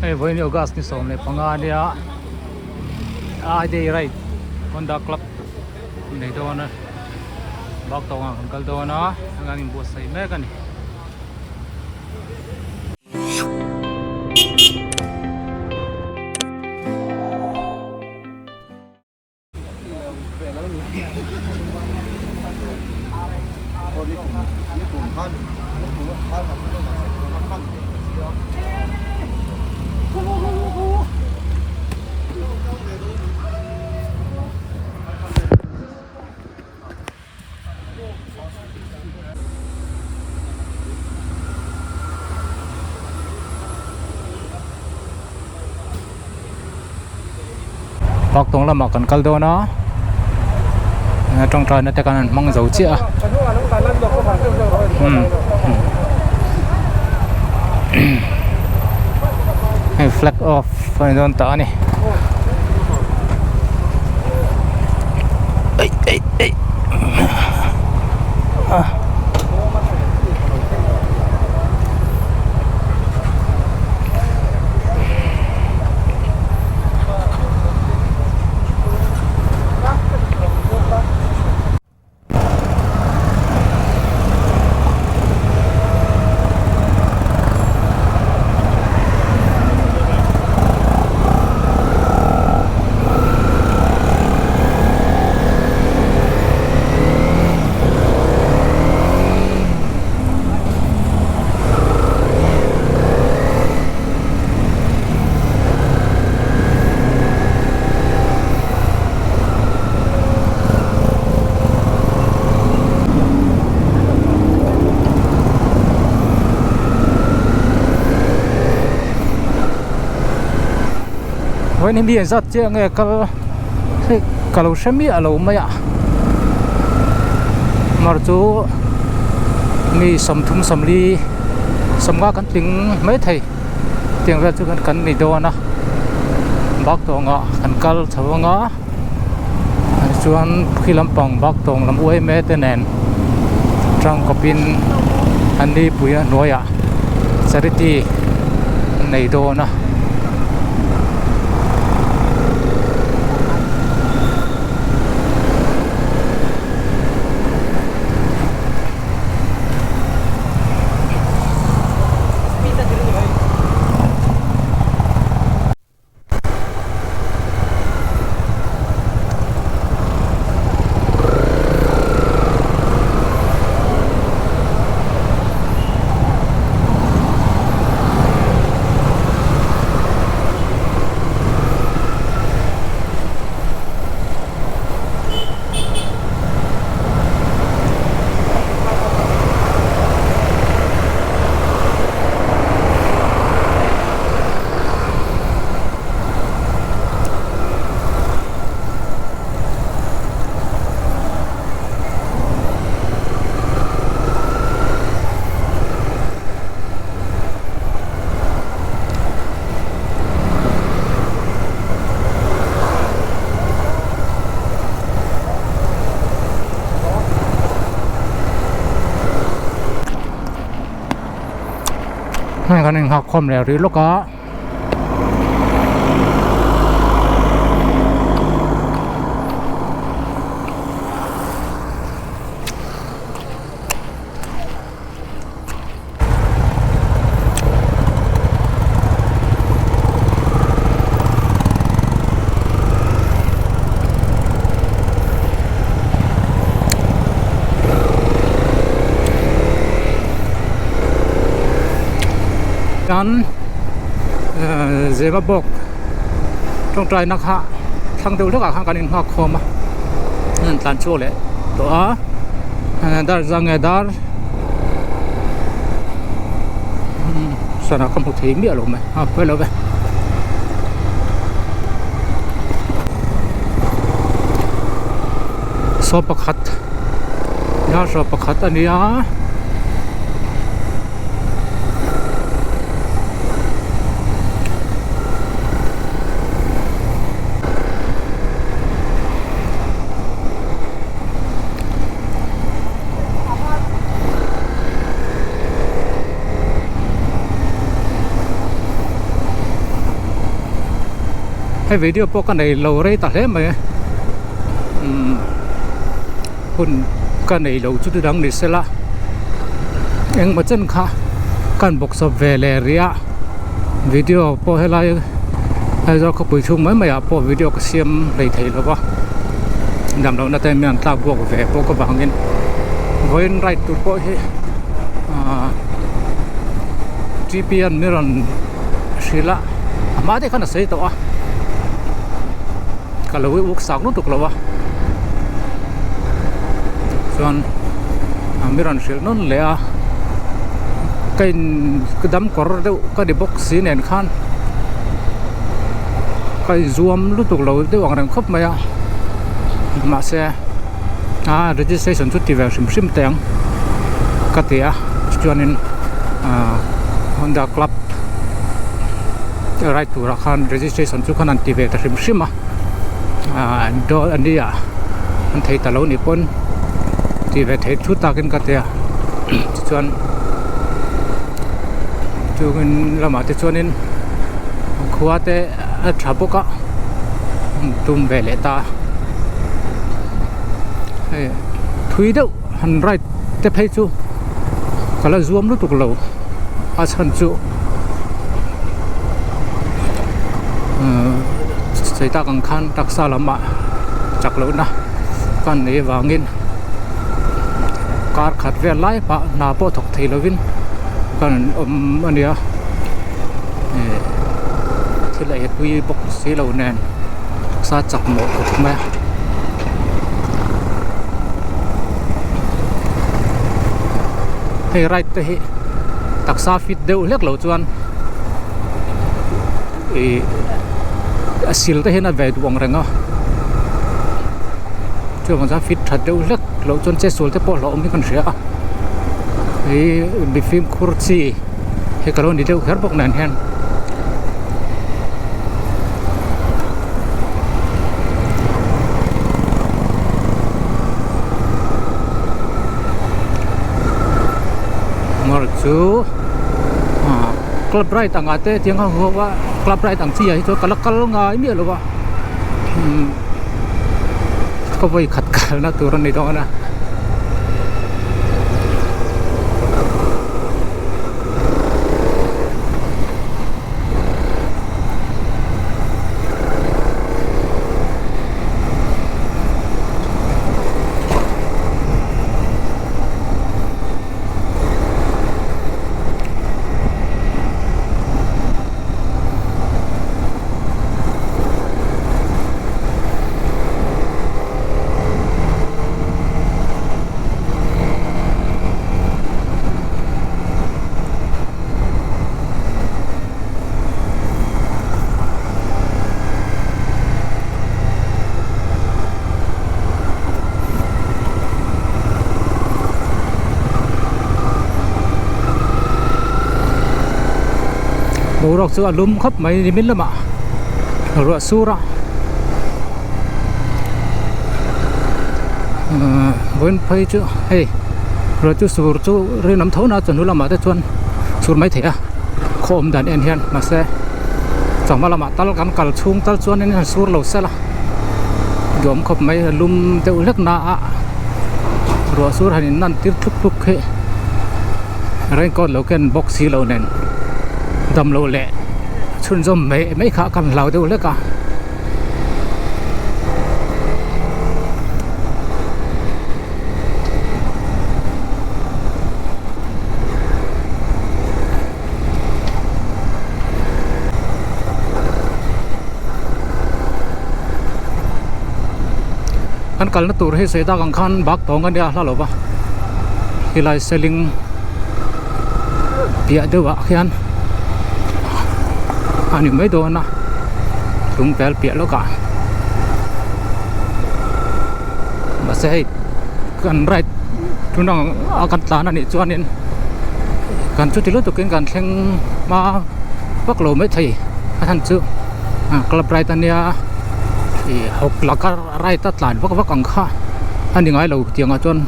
Hey, when you gas ni som le pangania ai day right Honda Club nei do na bak to nga kal do na ngangin boss sai me kan bak tong la makan kal do na trong trời nó te kan mang dấu chia hey flag off phải don ta ni ei với những biển rất chia nghe cả lầu xem bia lầu mày ạ mà chú mi sầm thung sầm ly sầm qua cắn tiếng mấy thầy tiếng ra chú cắn mì đô na bác tổ ngọ cắn cal thầu ngọ chuan khi làm bằng bác tổ làm uế mê tên nền trong copin anh đi bùi nói ạ charity này đô naให้กันหนึ่งหักคมแล้วหรือลูกก็เจ็บบอกต้องใจนักฮะทางเดินเรื่องอะไรกันอินหักคมนั่นตันชั่วเลยตัวดาร์จังเงดาร์สนามคำพูดทิ้งเบี้ยลงไหมไปแล้วไปสอบประคัดยาสอบประคัดอันนี้ ให้วิดีโอพวกกันในเราเรตัดเล่มไหมคุณกันในเราจุดดังนี่เสละเองมาเจนค่ะกันบอกสอบเวลเรียวิดีโอพอให้ไล่ให้เราเขาไปชมไม่อยากพอวิดีโอก็เสียมเลยไทยแล้ววะดำเราหน้าแต่เมียนตาบวกเวพวกก็บางเงินวันไรตัวพอให้GPS มิรันศิละมาได้ขนาดเสียตัวก็เลยวุกสักนู่นถูกแล้ววะส่วนมิรันศิลนั่นเลยกินกระดำกระเดาก็ได้บอกสีเนินขันก็zoomรู้ถูกแล้วได้วางแรงครบไหมมาเสียregistration ชุดที่แบบซิมเตียงก็เตียส่วนนี้Honda Club right to rakan registration chu khanan ti ve ta rim shima do ania an thei ta lo ni pon ti ve thei thu ta kin ka te chuan chuin lama te chuanin khuwa te a thaboka tum ve le ta thui deuh han right te phei chu kala zoom lu tuk lo asan chu sai ta kang khan taksa lama chaklo na kan ne wangin kar khat ve lai pa na po thok thei lovin kan ania thila et wi bok se lo nen sa chak mo thok ma hey right te hi taksa fit deuh lek lo chuan sil te hin a ve duang renga chu ma fit that deuh lek lo chuan che sul te po lo mi kan ria bi film khurchi he kalon ni deuh kher bok nan hen ngor chu club right ang ate tiang ho wa club right ang chi ai cho kalakal ngai mi lo wa ko voi khat kal na turan ni dong na bộ rọc sữa lúm khắp mấy đi biết lắm ạ rửa sura với phơi chứ hey rồi chú sủi chú rồi nắm thấu nào chuẩn luôn là mà tới chuan sủi mấy thế à khom đàn en hiền mà xe chẳng mà là mà tao cắn cào chung tao chuan nên sủi lẩu xe là dòm khắp mấy lúm tiêu lắc na à rửa sủi hành năn tiếp thúc thúc hệ rồi con lẩu ken box xí lẩu nền đầm lẩu lẹ chun dòm mấy khá cần lẩu tiêu lắc à kan kal na tur he se ta kang khan bak tong an ya hla lo ba hilai selling pia de wa khian ani mai do na tum pel pia lo ka ba se kan right tu nang akan tlan ani chuan in kan chu ti lo tu ken kan thleng ma bak lo mai thei han chu club right ania học là cái rai tát làn vác vác cẳng kha anh đi ngay lâu tiếng chọn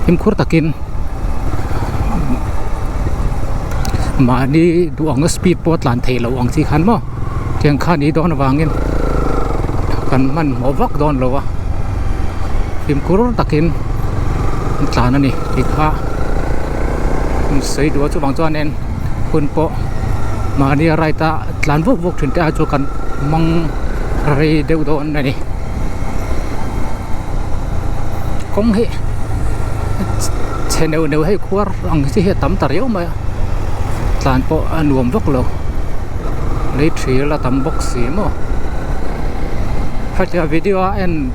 em khuất takin mà đi đu ông speed boat làn thề lâu ông chỉ khăn mà tiếng kha đi đó nó vàng in kan man mo vak don lo wa phim kur takin tlan ani ti kha sei do chu bang chuan en hun po ma ni rai ta tlan vok vok thin ta chu kan mang rei deuh don ani kong he neu neu hay khuar ang chi he tam tar yau ma tlan po anuam vok lo lấy thủy là tầm bốc xí mà phát ra video en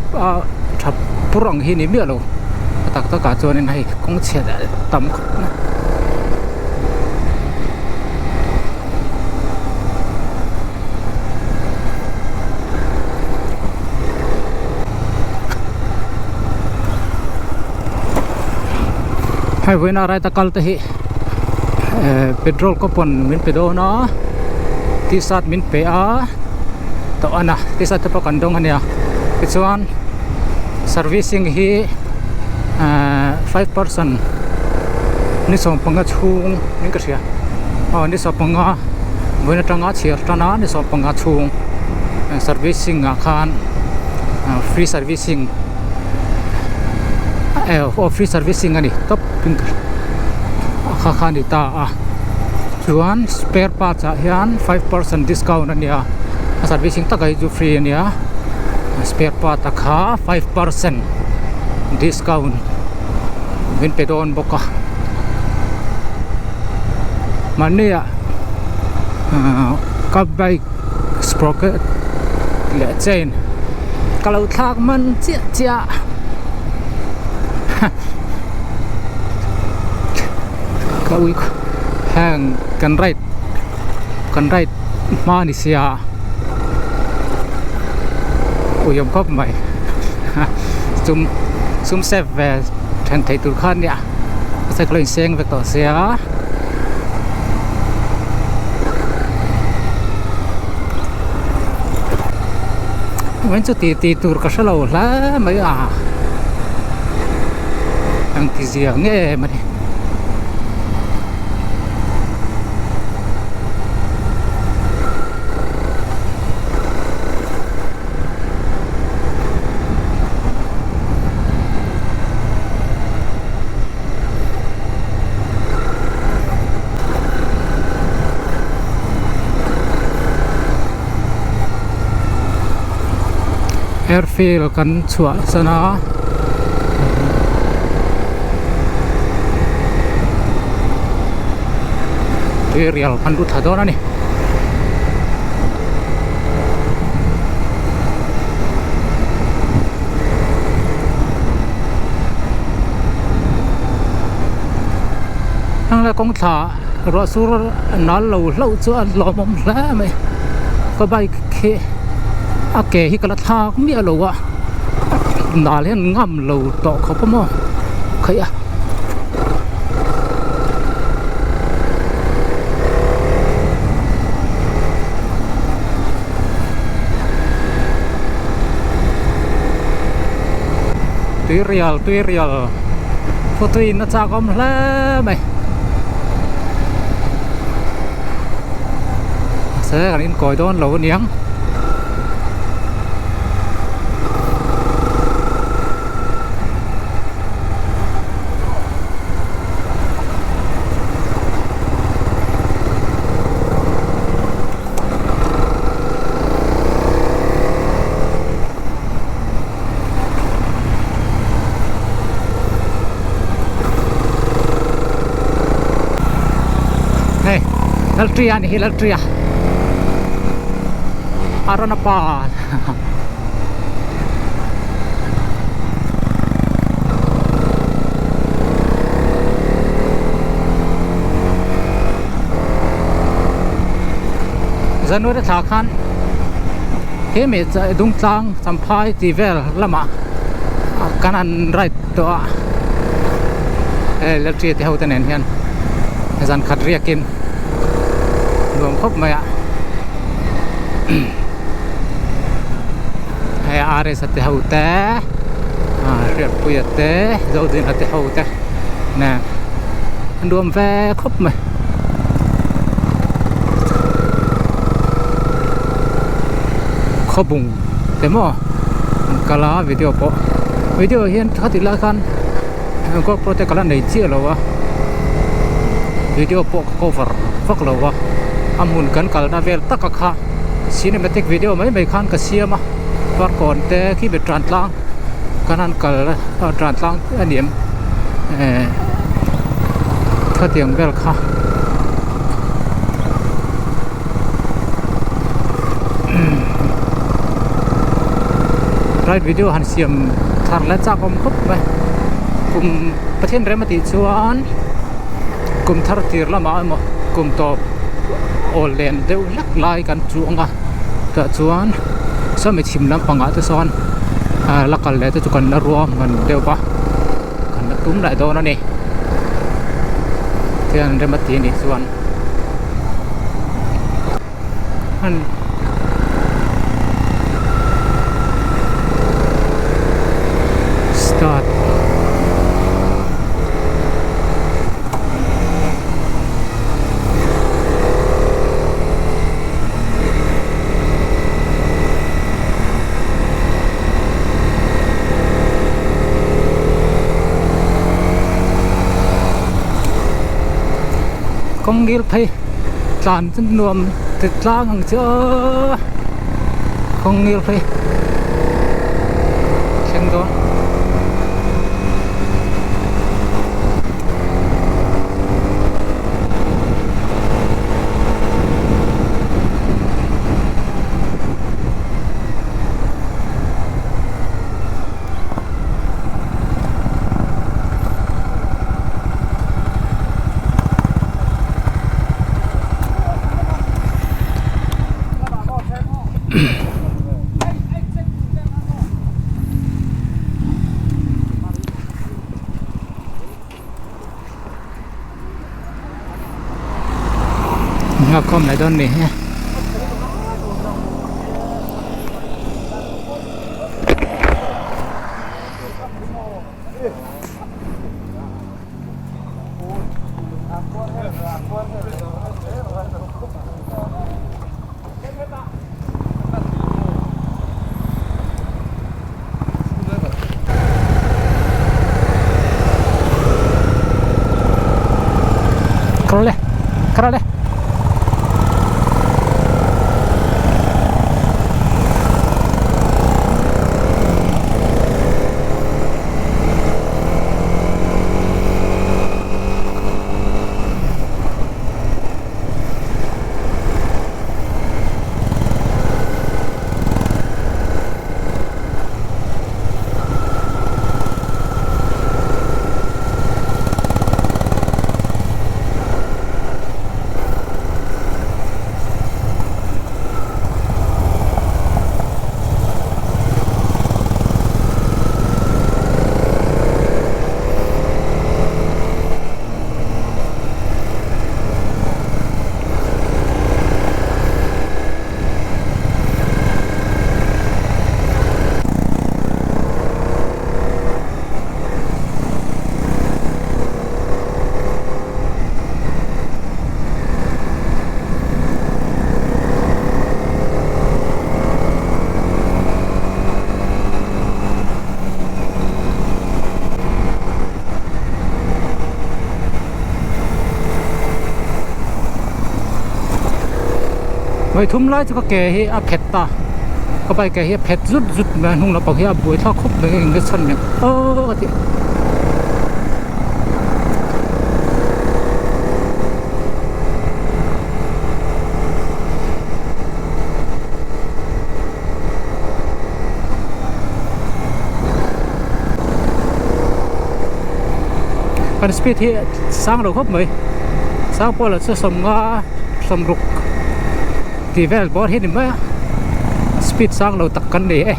thập purang hi ni mía lo tak ta cả cho nên hay cũng chết tầm hay với na rai ta kal te hi petrol coupon min pedo na tisat min pe a to ana tisat pa kandong ania kichuan servicing hi 5% ni som panga chung ni ka sia ni som panga voina tanga chiar tana ni som panga chung servicing a khan free servicing free servicing ani top pink kha khan ni ta a chuan spare parts a hian 5% discount ania servicing takai ju free ania spare part ta kha 5% discount min pe don boka mania ka bike sprocket le chain kalau thak man chia chia ka ui hang kan right ma ni sia uyom kop mai sum sep về thành thầy tur khan ya sai kloi seng ve to sia wen chu ti tur ka salo la mai ang ti zia nge mari airfield kan chua sana real kan du thadona ni ang la kong tha ro sur nal lo chu an lo mom la mai ko bai khe a ke hi kala tha mi alo wa nal hen ngam lo to kho pa mo khaya tui real photo in na cha kom la mai sẽ kan in koi don lo niang Laltria nih, Laltria Arana pa January thak khan he me dung tlang samphai ti vel lama kanan right to Laltria ti hautan en hian zan khatria kin luồng khóc mày ạ hay are sa te hậu té riết bùi té dâu din là te hậu té nè luồng ve khóc mày khóc bùng แต่หม้อกะลาวิดีโอปอวิดีโอเห็นทัดติละกันก็โปรเจกต์กะลาไหนเชี่ยแล้ววะวิดีโอปอ cover ฟักแล้ววะอามุนกันกะลาเวลตักกะcinematic videoไม่คันกะเสียมาฟักก่อนแต่ที่เป็นตรานตลางกันนั้นกะลาตรานตลางอันเดียมถ้าเตียงเวลค่ะไรวิดีโอหันเสียมทางและจากอมครบไปกลุ่มประเทศเรมติชวนกลุ่มทาร์ตีร์ละมาหมดกลุ่มตอบโอเลนเดวลักไล่กันจวงอ่ะแต่ชวนสมัยชิมน้ำปังอาตุซ้อนลักกันเลยจะจุกันนรวมกันเดียวปะกันตุ้มได้โดนนั่นนี่ที่อันเรมตินี่ชวนอันstart con ghiêl thấy tràn chân nuông thịt lang hàng chợ con ghiêl thấy xem đó ngọc không lại đơn này ha keraleไม่ทุ่มไล่จะก็แก่เฮียเผ็ดตาก็ไปแก่เฮียเผ็ดจุดมาหุ่งเราบอกเฮียบุยท่าคบไปเองก็สั่นเนี่ยที่เป็นสปีดที่สร้างเราครบไหมสร้างพอเราจะสมรุกที่เวลบอสเห็นไหมสปีดสร้างเราตักกันเลย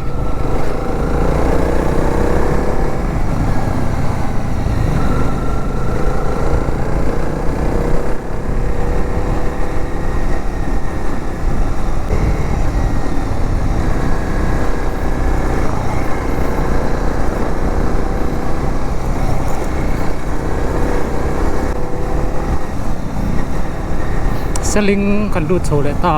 สลิงกันดูดโชว์เลยตา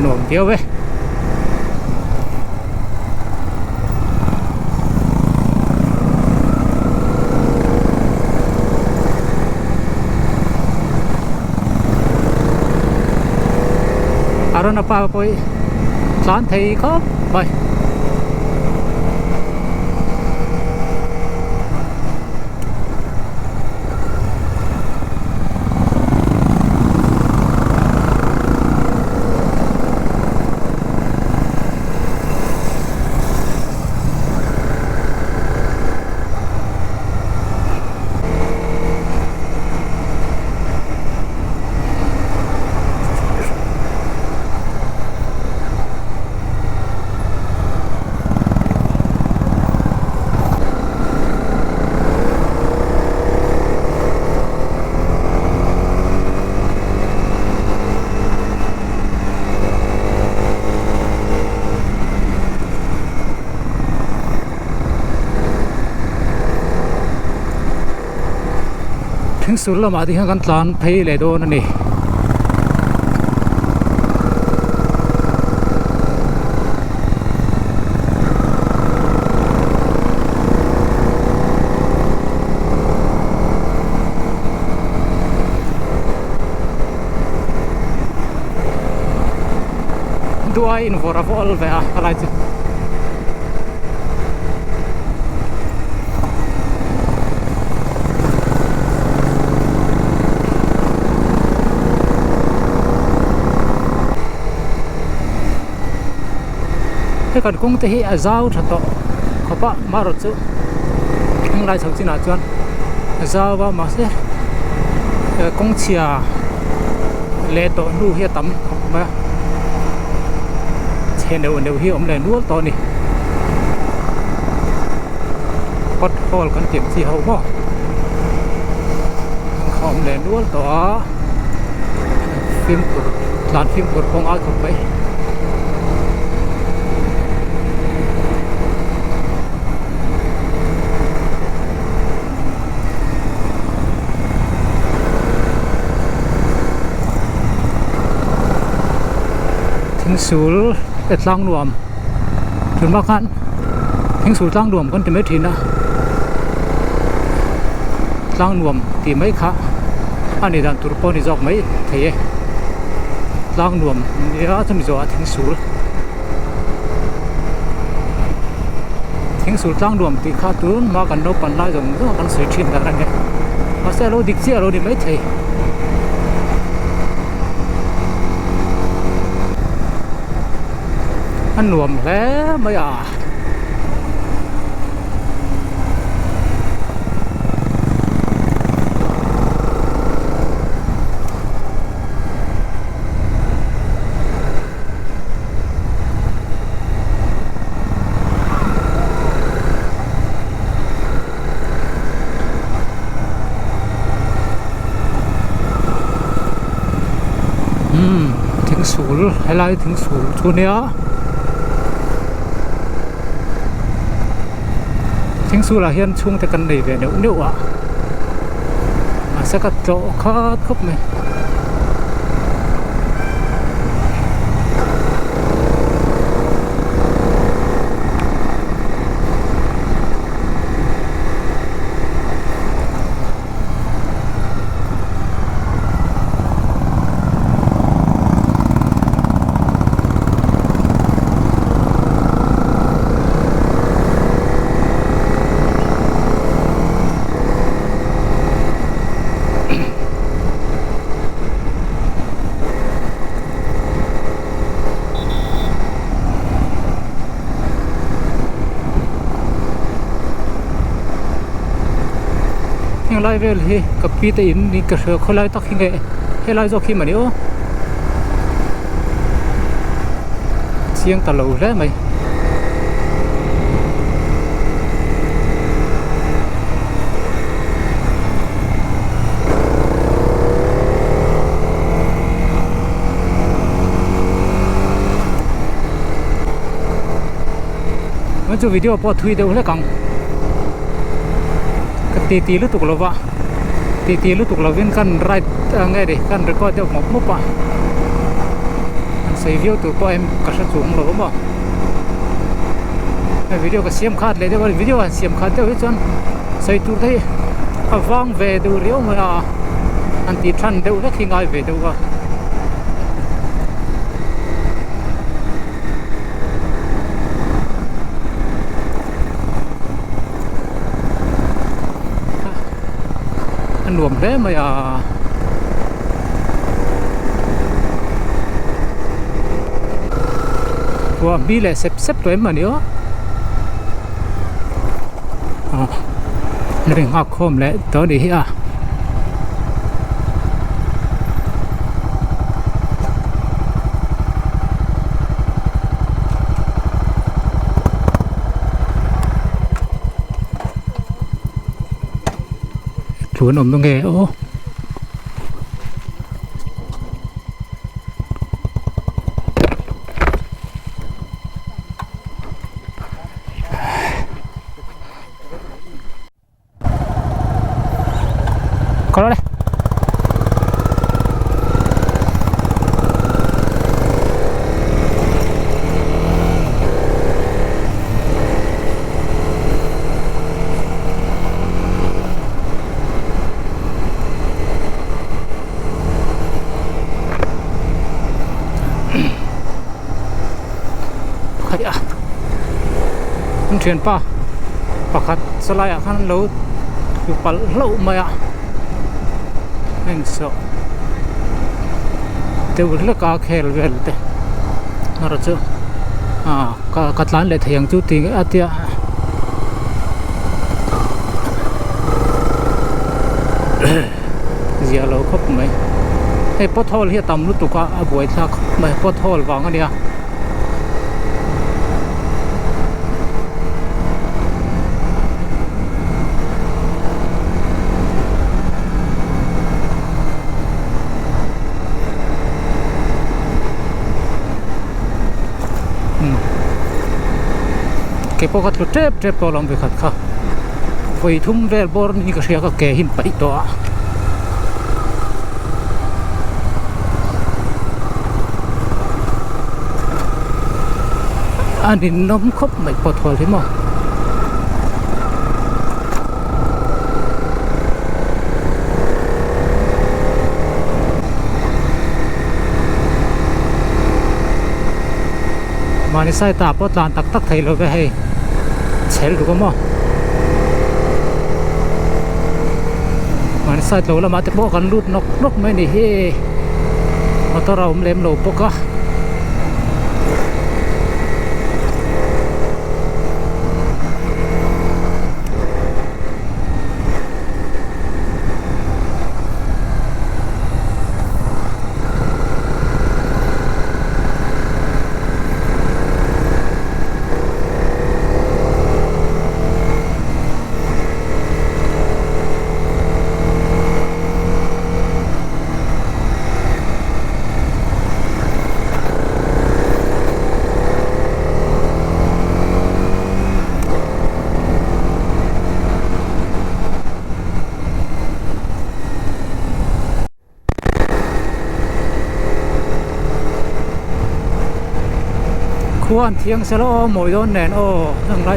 หน่วงเดียวเว้ยAron apa poi san thei khop baiถึงสุดแล้วมาที่กันตอนเพลเลยโดนนั่นนี่ด้วยอินโฟราโฟลไปอะไรจีthế còn cũng thấy giao thật to có bác mà rồi chứ không lại sống gì nào chọn giao vào mà sẽ cũng chia lệ tổ nu hiện tắm mà trên đầu hiểu ông này nuốt to này bắt hol con tiệm gì hậu bỏ không để nuốt to phim của đoàn phim của con ai không mấyสูเอ็ดล่างรวมถึงบ้านกันทิ้งสูล่างรวมกันจะไม่ทิ้งนะล่างรวมที่ไม่ค่ะอันนี้ดันตุรปนิจอกไม่เทล่างรวมนี่ก็จะมีจอทิ้งสูล่างรวมที่ข้าตุนมากันนกปันไล่จงก็กันสวยทิ้งกันนั่นเองมาเสียเราดิกเสียเราดิไม่เทอันหน่วมแล้วไม่ถึงศูนย์ให้ไล่ถึงศูนย์ช่วงนี้ทิ้งสูละเฮียนช่วงแต่กันดีเลยเนี่ยอ่ะสักโจคัดครบไหมไล่เวลที่กับปีแต่อินนี่กระเสือเขาไล่ตักหิ้งให้ไล่จอกขี้มันนี่โอ้เสียงตะลุแล้วไหมมันจะวิดีโอพอทวีเดียวแล้วกังตีlu tục lovaตีlu tục lovin kan right ngay deh kan record dia mau apa sei view tur po em ka sa chung lo mo video ka siam khat le de video siam khat te chon sei tur dei awang ve du rio ma an ti than deu la thingai ve deu wa an nuam le ma ya wa bi le sep sep to em ma ni oนี่หักคมและตัวนี้อ่ะชวนอมตรงเกโอ้có đó đây khởi à thuyền pa pakat selai akan laut kupal laut maya so te urla ka khel vel te nara chu ka katlan le thayang chu ti atia zia lo khop mai hey pothol hi tam lu tu ka aboi tha mai pothol wang ania cái bộ khát trép trép to lòng về khát khá vậy thum về bor như cái xe cái kẻ hin bảy to anh đi nóm khóc mấy bọt thôi thế màนี่ใส่ตาปอดลานตักตักไทยเราไปให้เชลดูก็มั้งนี่ใส่เราละมาแต่พวกกันลุดนกไม่นี่เฮมาตัวเราเล่มเราปกะควรเที่ยงเสร็จแล้วหมวยโดนแหนนโอ้ทั้งไร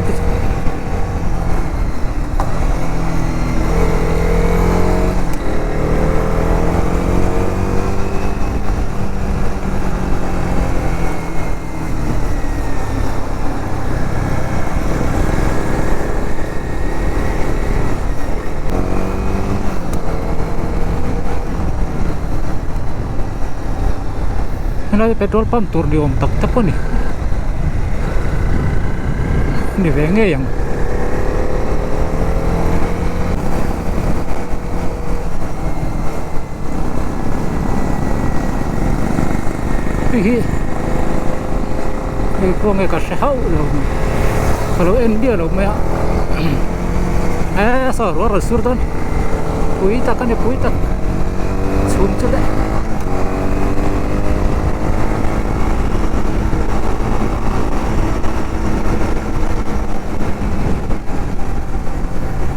นั่นเป็นpetrol pump tur di om tak tak niนี่เวงเงี้ยยังพวกเงี้ยก็เช่าเราkalau Indiaเราไม่สอรัวสุดต้นปุยตะกันเนี่ยปุยตะชุ่มจุดเลย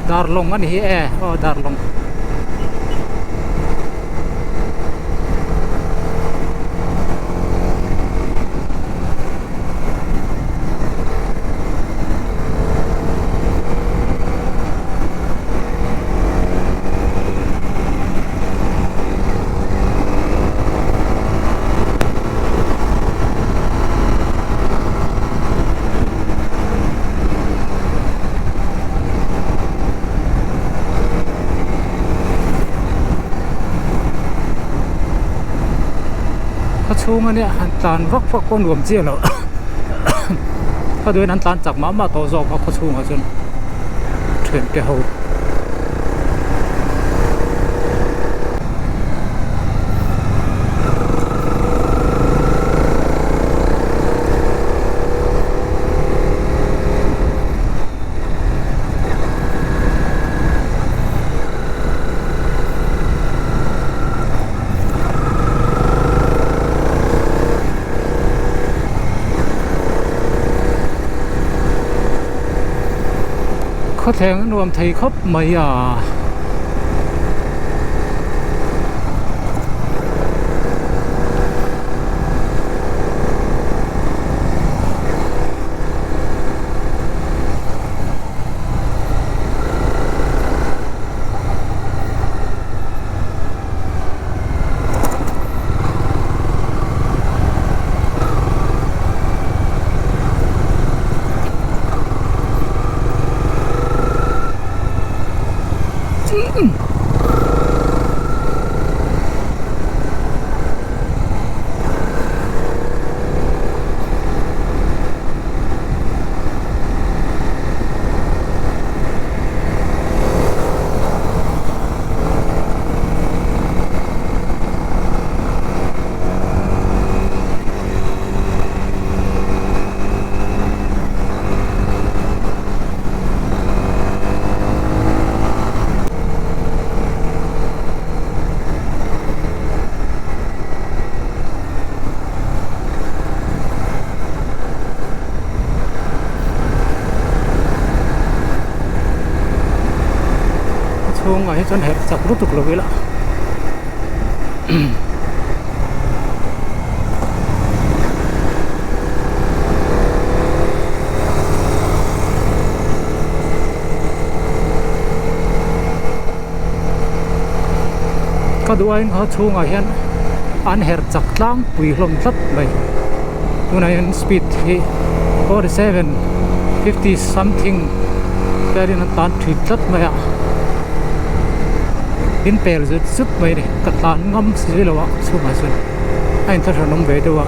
Darlong kan hi oh Darlong สูงอันเนี้ยหันตานวักก็รวมเจียแล้วก็ด้วยนั้นตานจากมาตัวจอกวักก็สูงอ่ะจนเทรนแกเขาเขาแทงรวมไทยครับไม่ช่วงไอ้จนเห็นจับรูปตุกเลยละก็ดูไอ้เขาช่วงไอ้เห็นอันเห็นจักรล่างปุยลมทัดไปดูในสปีดที่47 50 something แต่ที่นั่นตอนถึงทัดไปอินเปลสุดไปเลยกัดตานงอมสิเลยวะสุดมาสุดไอ้ท่านน้องเบดวะ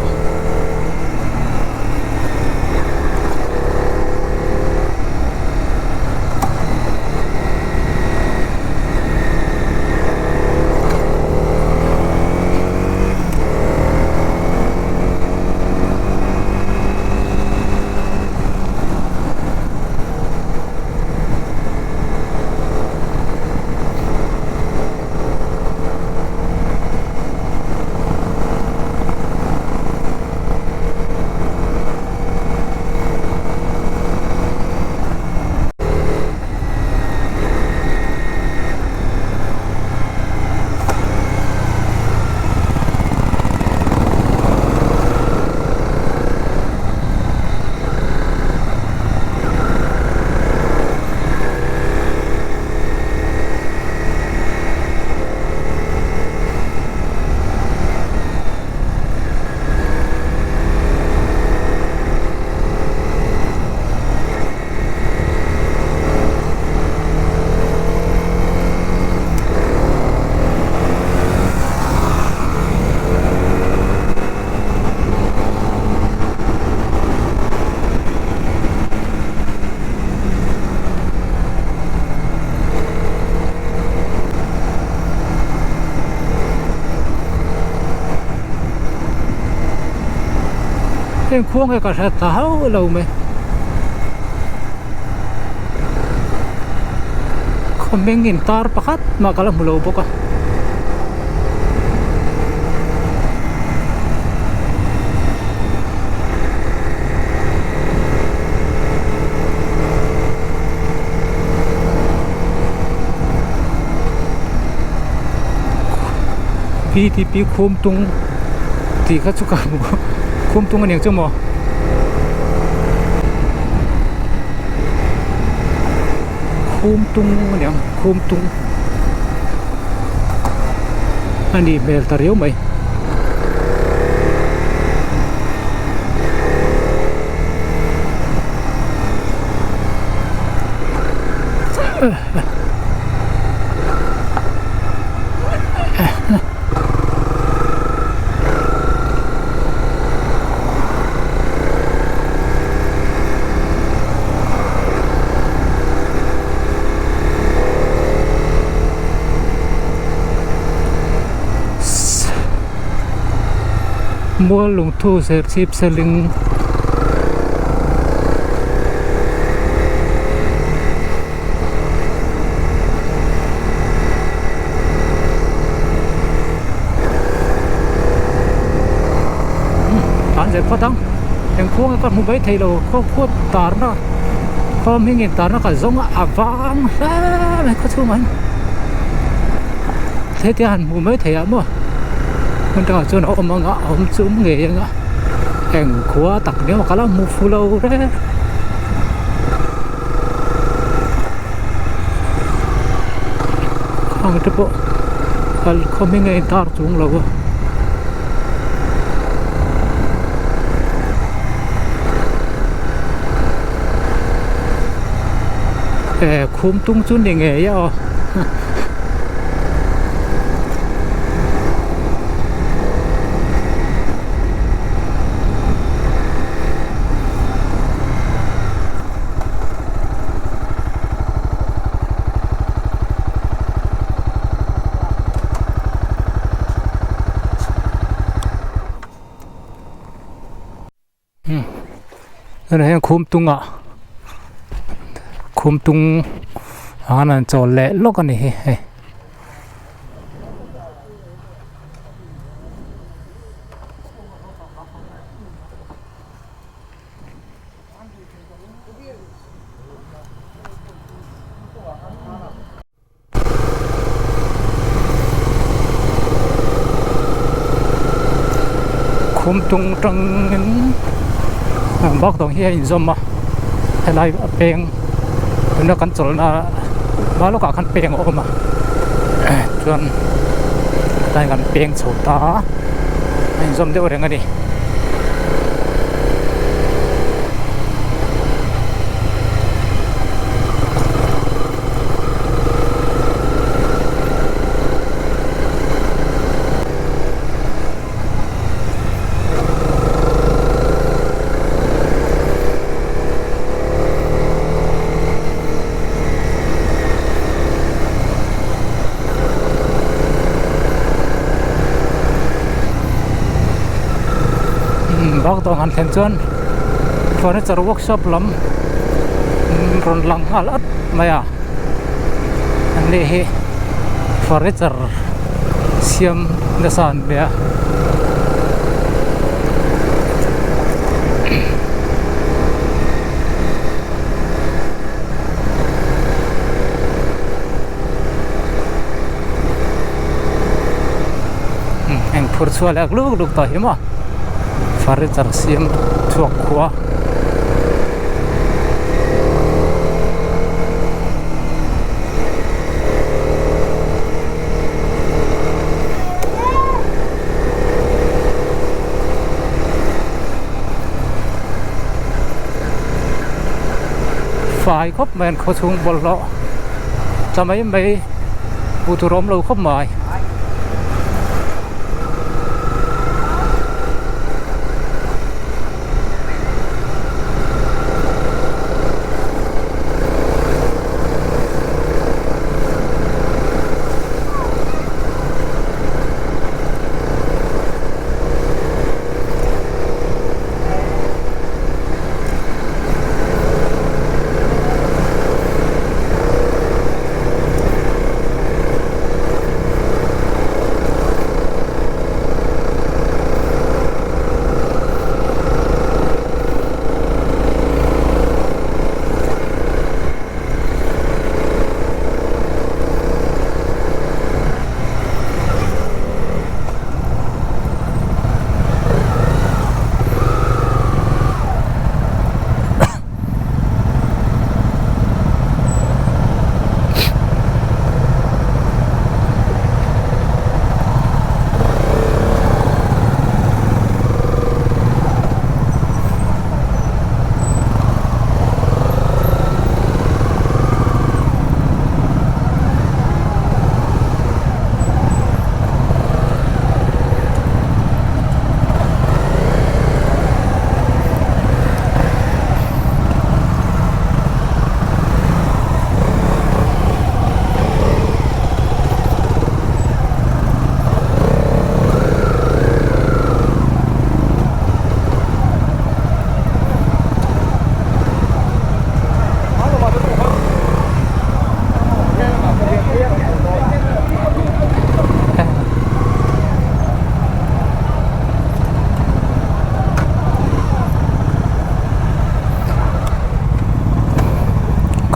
เองควงให้กระแทกเท้าเราไหมเขาเม่งอินตาร์ประคัดมากระมุลบุกะพี่ที่พี่คุมตุงที่เขาชุกกันคุมตุงกันอย่างจังหวะคุมตุงเนี่ยคุมตุงอันนี้เบลตาเรียวไหม mua lùng thu sẽ ship selling tán sẽ phát tăng em khuôn các mũ bấy thầy đâu có khuất tán đó có mấy nghìn tán nó cả giống vang mày có chú mình thế thì hẳn mũ mấy thầy ạ mua mình cho nó mà ngã ông xuống nghề ngã em khóa tặng nếu mà cả là mũ phù lâu đấy không được bộ không mấy ngày tar xuống lâu khum tung chút để nghề vậy cái này khum tung à khum tung anh cho lẹ lóc cái này khum tung trong bác đồng hiện zoom mà hay là bèn nó cắn chổi là bao lúc cả cắn bèn ôm mà chuẩn tại cắn bèn sầu tá anh zoom được rồi ngay đi bác tông hành thêm chân furniture workshop lắm rồi lăng hal ất mày à anh đi he furniture xiêm desan bia anh phur xua lại lúc lúc tới mà furniture xiêm thuộc quá phải khóc men khó xuống bol lọ cho mấy vụ thu rôm lâu khóc mời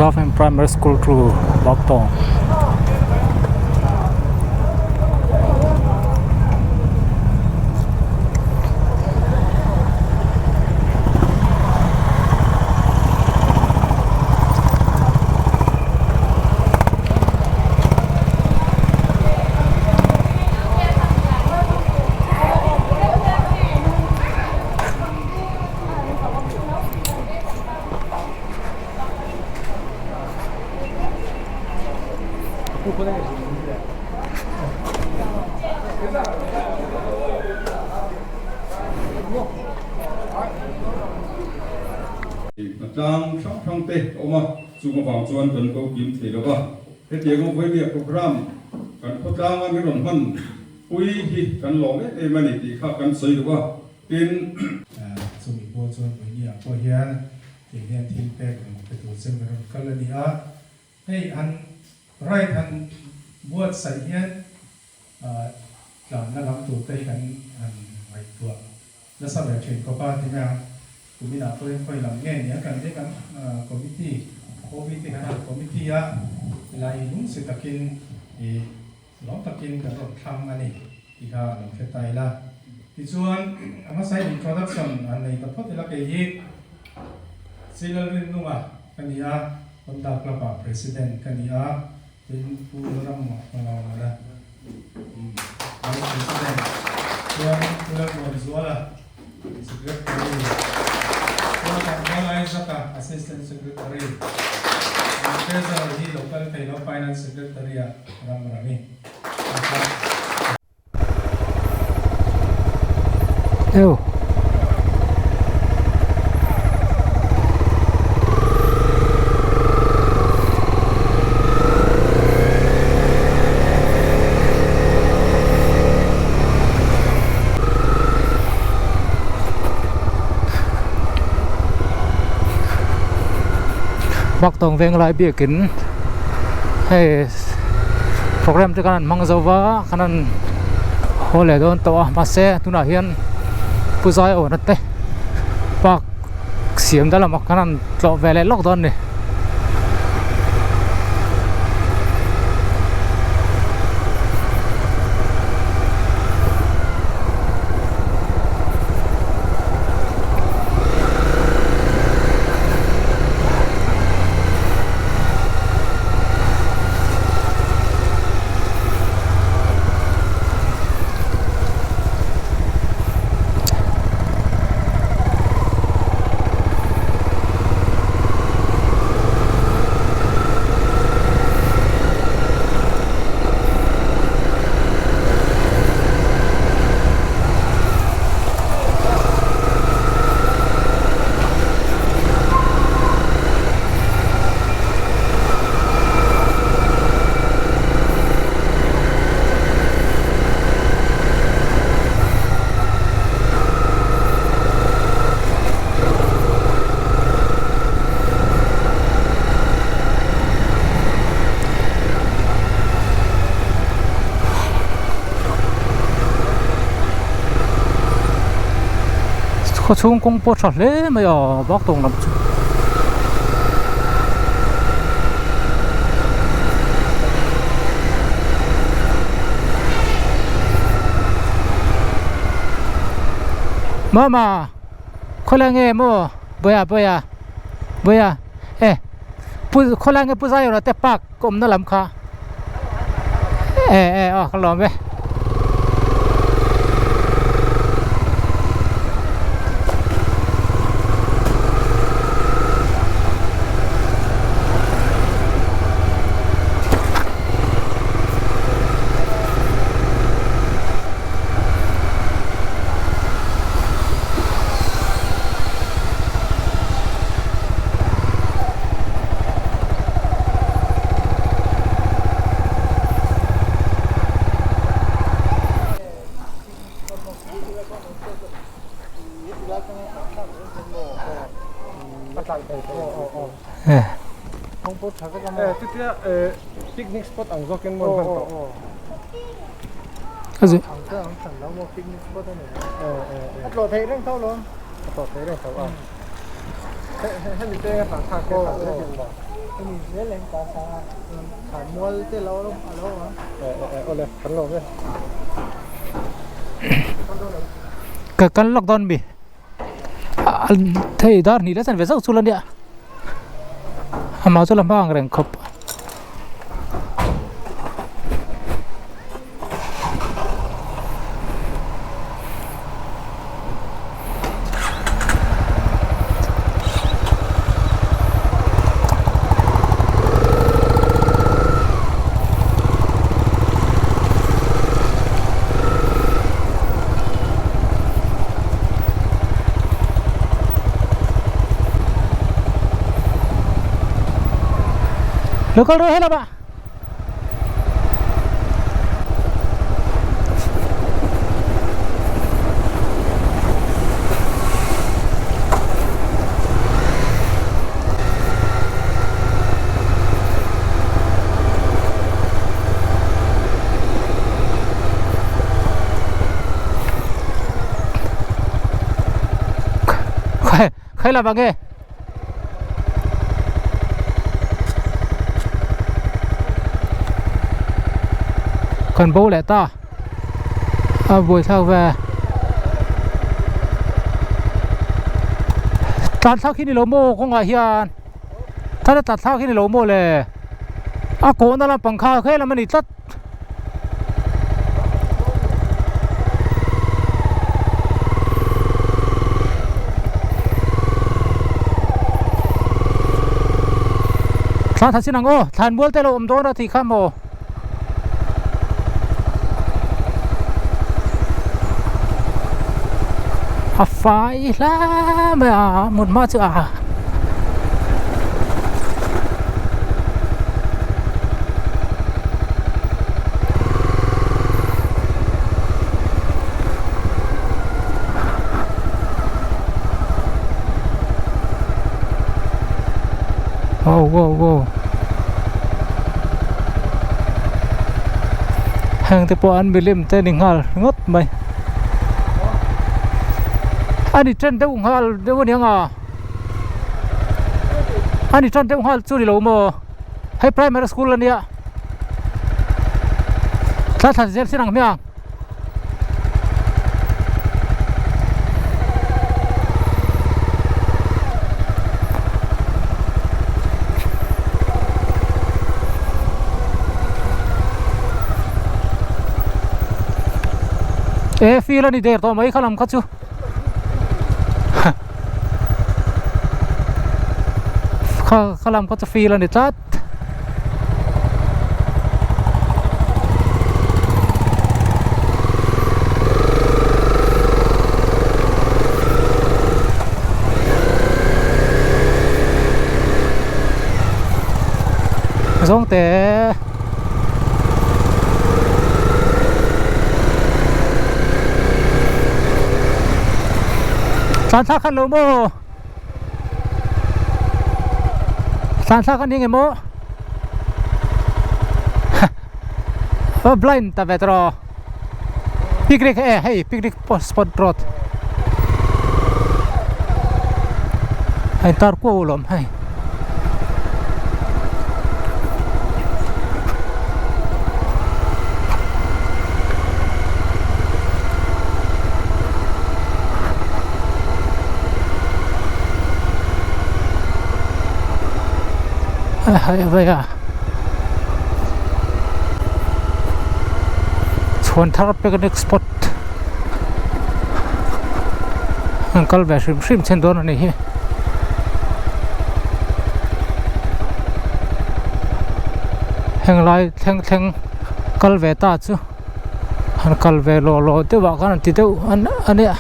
Government Primary School through Bak Tong trang trong tê ôm dùng vào chuan tuần câu kiếm thì đó thế tiếng ông với việc program cần có trang ăn cái đồng phân quý thì cần lỏng đấy mà này thì khác cần xây được tin dùng bộ chuan với nhiều bộ hiền thì hiền thiên bè của cái tổ chức của các lần đi hey anh right anh buat sai hiền làm nó làm tụ tây anh ngoài cửa nó sau này chuyển qua ba thì nào cũng bị nào tôi phải làm nghe nhớ cần đấy kan committee committee kan committee lại đúng sự tập kinh thì nó tập kinh cái luật tham anh thì ha làm cái tay là thì chuan mà sai introduction anh này tập phát là cái gì xin lên đúng không cái gì ông đặc là bà president cái gì bên phụ nam là president chuan phụ nam một số là secretary Assistant Secretary, Treasurer, Local Finance Secretary, Ramrami. Ew. Bak Tong veng lai bi kin hey program te kan mang zawa kanan hole don to ma se tuna hian puzai on te pak siam dala mak kanan to vele lok don ni có chung cũng bớt sọt lẽ mà ở Bak Tong lắm mà khôi làng nghe mà bây giờ khôi làng nghe bây giờ là tép bạc cũng nó làm khá cái lò về picnic spot ang zokin mo kan to. cái gì Ang san lo mo picnic spot ani. At lo thei reng tho lo. To thei reng tho. ให้มีเต้นกับขาโก้ได้กินบ่มีเล่นเล่นกาซาขามัวเต้นแล้วอะไรวะเอาเลยขันลงเลย kan lockdown bi thei dar ni la san ve sak chulan dia ama chulam bang reng khop local road hela ba khai là bằng nghe còn bố lại ta buổi sau vềตัดเท่าขี้นี่โลโม่คงไงเฮียนถ้าจะตัดเท่าขี้นี่โลโม่เลยโกนนั่นละปังค่าเคยแล้วมันอีตัดถ้าสินังโอ้ทานบัวเตโลอมโดนที่ข้ามโมphải là mà một má chữ wow hàng thì bọn anh bị liềm tên đình hal ngất mày anh trên đâu cũng hal đâu nhiều à anh trên đâu cũng hal chui lâu mà hay primary school là nia sao thật dễ xin hàng miếng phi là đi để tao mấy khả làm cắt chứ khả làm cắt phi là đi tát giống thế san khăn lỗ mô san khăn đi nghe mô blind ta vetro picnic hey picnic spot road hay tar ko lom hay vậy à chọn tháp picnic spot uncle về sim trên đó này hang lại thang cal về ta chứ uncle về lo tiêu bảo cái này tiêu anh ấy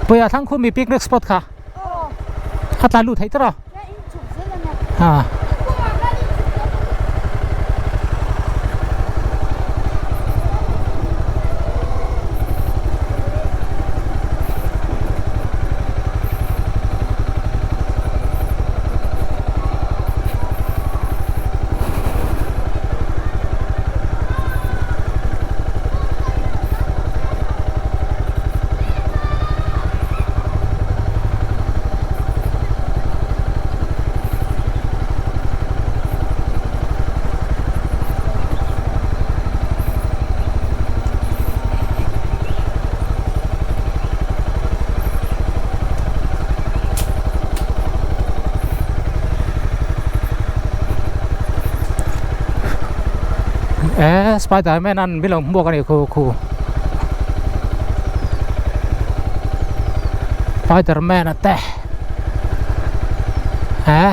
bây giờ thằng khu mi picnic spot cả hát là lụt thấy chưa à Spider-Man นั่นไม่ลงบวกกันอีกคู่ Spider-Man นะแต่ฮะ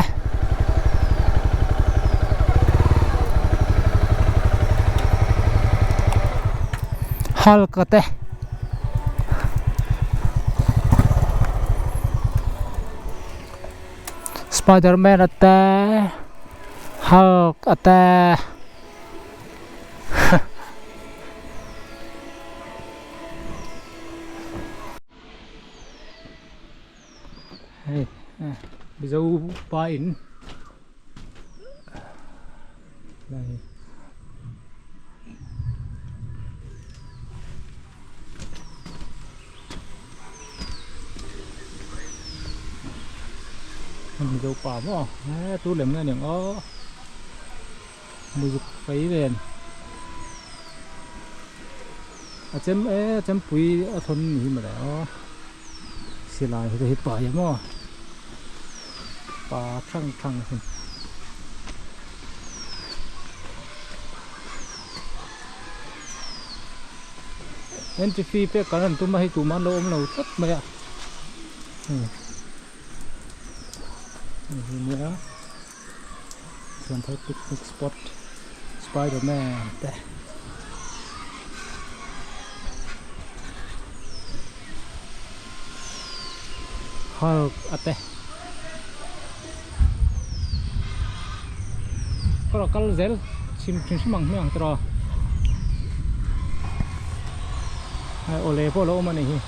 Hulk ก็แต่Spider-Man นะแต่ Hulk ก็แต่ bây giờ ba in đây mình dâu quả mà tu làm nghe những ó mùi dục phấy lên chém bụi ở thôn gì mà đó xì lại thì hết quả vậy mà bà trăng trăng hình entry fee pe karan tu mai tu man lo om lo tat mai a ni ya son thai picnic spot Spider-Man te Hulk ate kalau zel sim mang mang terus oleh polo mana ni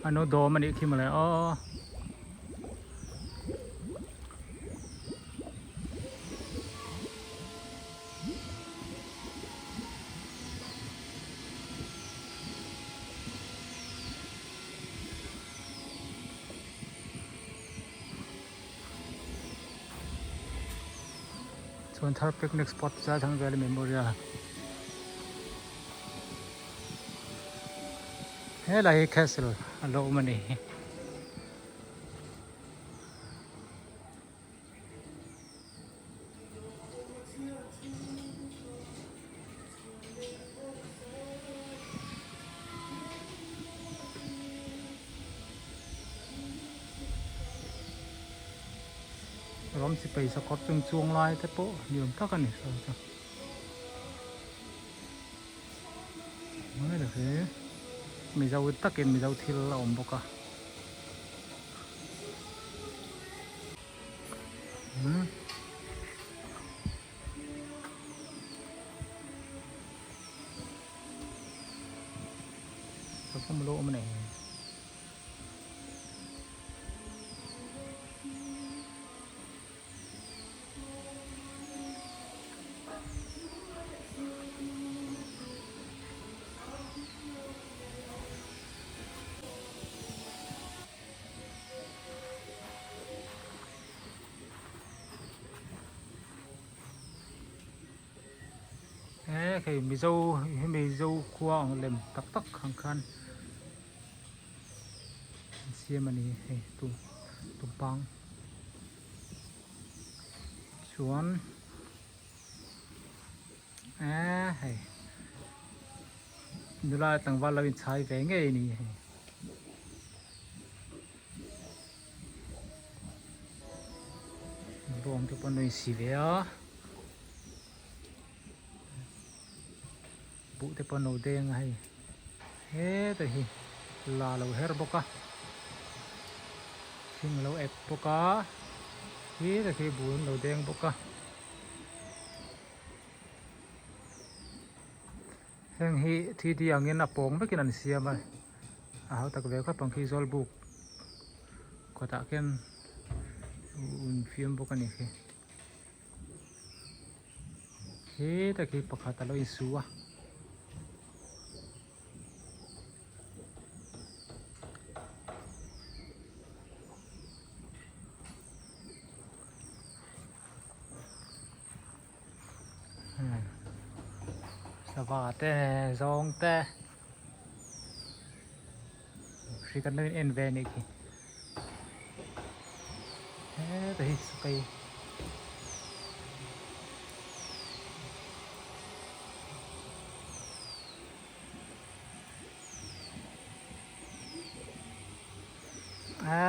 ano do mani khi mà lạiส่วนถ้า picnic spot จะทาง Valley Memorial เฮ้ยไรแคสเซิลอันโลมันนี่ร้อมสิไปสกอตจงช่วงลายแต่โป๊ะยืมทักกันนี่สิไม่ได้สิมีเจ้าตักเก็นมีเจ้าที่เราอมบกะเราก็มาโลมันเองthì mì dâu cua làm tắc tắc hàng khăn xia mà này tung băng xuống hay như là tầng vào là bên trái vé nghề này buông cho con nuôi xì vé bộ te pano đen hay hết rồi là lâu hết bốc á xin lâu ép bốc á hết rồi khi buồn lâu đen bốc á heng hi thì đi ăn nghiền apong với cái này xia mà áo tắc về các bằng khi zol buk có tạ ken phim bốc này khi hết rồi khi bọc hạt lo isu á và te dòng te chỉ cần nên en về này kì thế thì cây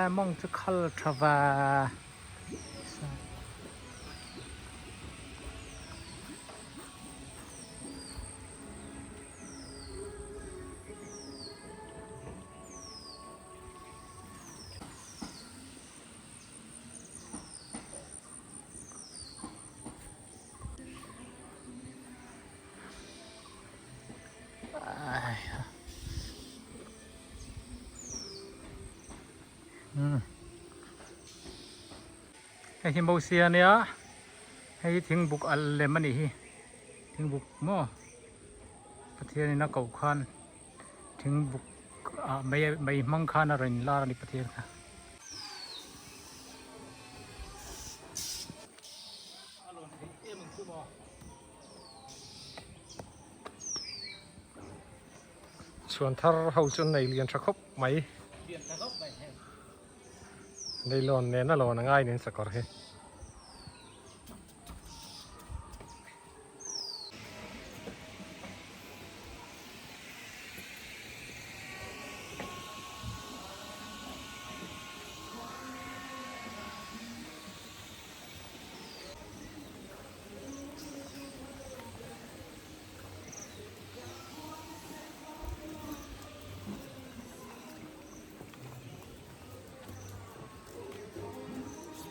mong cho color trava hay hi mau sia nia hay thing buk al le mani hi thing buk mo pathian na kau khan thing buk mai mang khan rin la ni pathian kha alon hi em ku mo chuan thar ho chun nei lian tha khop mai điện ta gốc vậy nei lon ne na lon ngai nen sakor he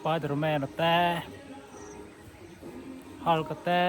Spider-Man te Hulk te